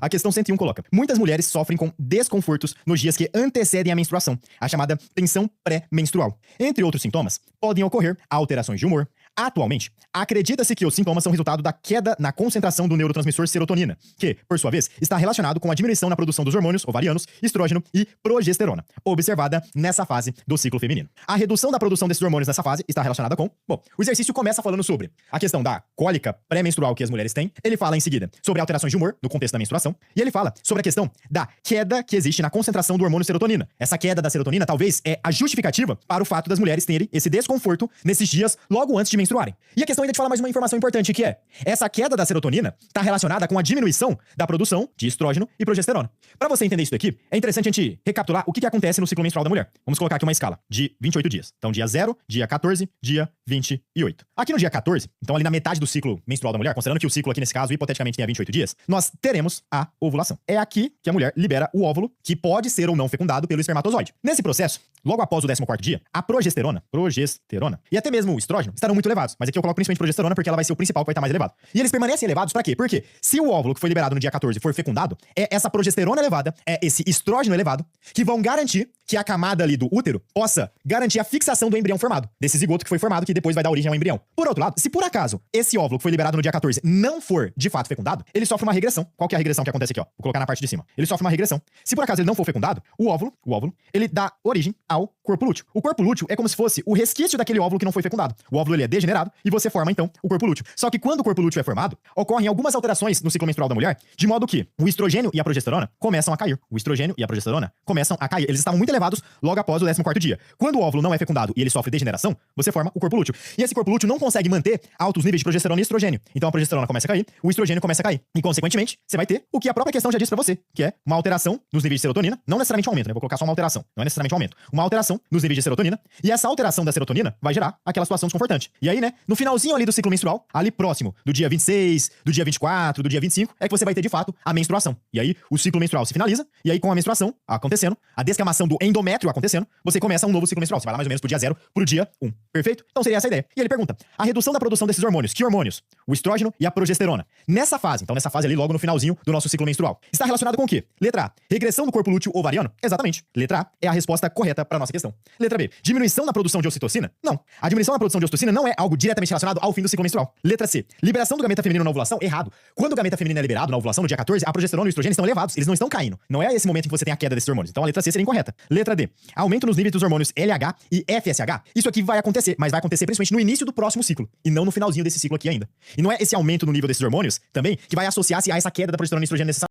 A questão 101 coloca: muitas mulheres sofrem com desconfortos nos dias que antecedem a menstruação, a chamada tensão pré-menstrual. Entre outros sintomas, podem ocorrer alterações de humor. Atualmente, acredita-se que os sintomas são resultado da queda na concentração do neurotransmissor serotonina, que, por sua vez, está relacionado com a diminuição na produção dos hormônios ovarianos, estrógeno e progesterona, observada nessa fase do ciclo feminino. A redução da produção desses hormônios nessa fase está relacionada com... Bom, o exercício começa falando sobre a questão da cólica pré-menstrual que as mulheres têm, ele fala em seguida sobre alterações de humor no contexto da menstruação, e ele fala sobre a questão da queda que existe na concentração do hormônio serotonina. Essa queda da serotonina talvez é a justificativa para o fato das mulheres terem esse desconforto nesses dias logo antes de menstruarem. E a questão ainda te fala mais uma informação importante, que é: essa queda da serotonina está relacionada com a diminuição da produção de estrógeno e progesterona. Para você entender isso daqui, é interessante a gente recapitular o que acontece no ciclo menstrual da mulher. Vamos colocar aqui uma escala de 28 dias. Então, dia 0, dia 14, dia 28. Aqui no dia 14, então ali na metade do ciclo menstrual da mulher, considerando que o ciclo aqui nesse caso hipoteticamente tenha 28 dias, nós teremos a ovulação. É aqui que a mulher libera o óvulo, que pode ser ou não fecundado pelo espermatozoide. Nesse processo, logo após o 14º dia, a progesterona e até mesmo o estrógeno estarão muito elevados. Mas aqui eu coloco principalmente progesterona porque ela vai ser o principal que vai estar mais elevado. E eles permanecem elevados pra quê? Porque se o óvulo que foi liberado no dia 14 for fecundado, é essa progesterona elevada, é esse estrógeno elevado, que vão garantir que a camada ali do útero possa garantir a fixação do embrião formado, desse zigoto que foi formado, que depois vai dar origem ao embrião. Por outro lado, se por acaso esse óvulo que foi liberado no dia 14 não for de fato fecundado, ele sofre uma regressão. Qual que é a regressão que acontece aqui, ó? Vou colocar na parte de cima. Ele sofre uma regressão. Se por acaso ele não for fecundado, o óvulo, ele dá origem ao corpo lúteo. O corpo lúteo é como se fosse o resquício daquele óvulo que não foi fecundado. O óvulo ele é degenerado e você forma então o corpo lúteo. Só que quando o corpo lúteo é formado, ocorrem algumas alterações no ciclo menstrual da mulher, de modo que o estrogênio e a progesterona começam a cair. O estrogênio e a progesterona começam a cair. Eles estavam muito elevados logo após o 14º dia. Quando o óvulo não é fecundado e ele sofre degeneração, você forma o corpo lúteo. E esse corpo lúteo não consegue manter altos níveis de progesterona e estrogênio. Então a progesterona começa a cair, o estrogênio começa a cair. E consequentemente, você vai ter o que a própria questão já disse pra você, que é uma alteração nos níveis de serotonina, não necessariamente um aumento, né? Vou colocar só uma alteração, não é necessariamente um aumento. Uma alteração nos níveis de serotonina, e essa alteração da serotonina vai gerar aquela situação desconfortante. E aí, né, no finalzinho ali do ciclo menstrual, ali próximo do dia 26, do dia 24, do dia 25, é que você vai ter de fato a menstruação. E aí o ciclo menstrual se finaliza, e aí com a menstruação acontecendo, a descamação do endométrio acontecendo, você começa um novo ciclo menstrual. Você vai lá mais ou menos pro dia 0 pro dia 1. Perfeito? Então seria essa a ideia. E ele pergunta: a redução da produção desses hormônios, que hormônios? O estrógeno e a progesterona. Nessa fase, então nessa fase ali logo no finalzinho do nosso ciclo menstrual, está relacionado com o quê? Letra A, regressão do corpo lúteo ovariano? Exatamente. Letra A é a resposta correta para nossa questão. Letra B, diminuição na produção de ocitocina? Não. A diminuição na produção de ocitocina não é algo diretamente relacionado ao fim do ciclo menstrual. Letra C, liberação do gameta feminino na ovulação? Errado. Quando o gameta feminino é liberado na ovulação no dia 14, a progesterona e o estrogênio estão elevados, eles não estão caindo. Não é esse momento em que você tem a queda desses hormônios. Então a letra C seria incorreta. Letra D, aumento nos níveis dos hormônios LH e FSH. Isso aqui vai acontecer, mas vai acontecer principalmente no início do próximo ciclo e não no finalzinho desse ciclo aqui ainda. E não é esse aumento no nível desses hormônios também que vai associar-se a essa queda da progesterona e estrogênio necessária.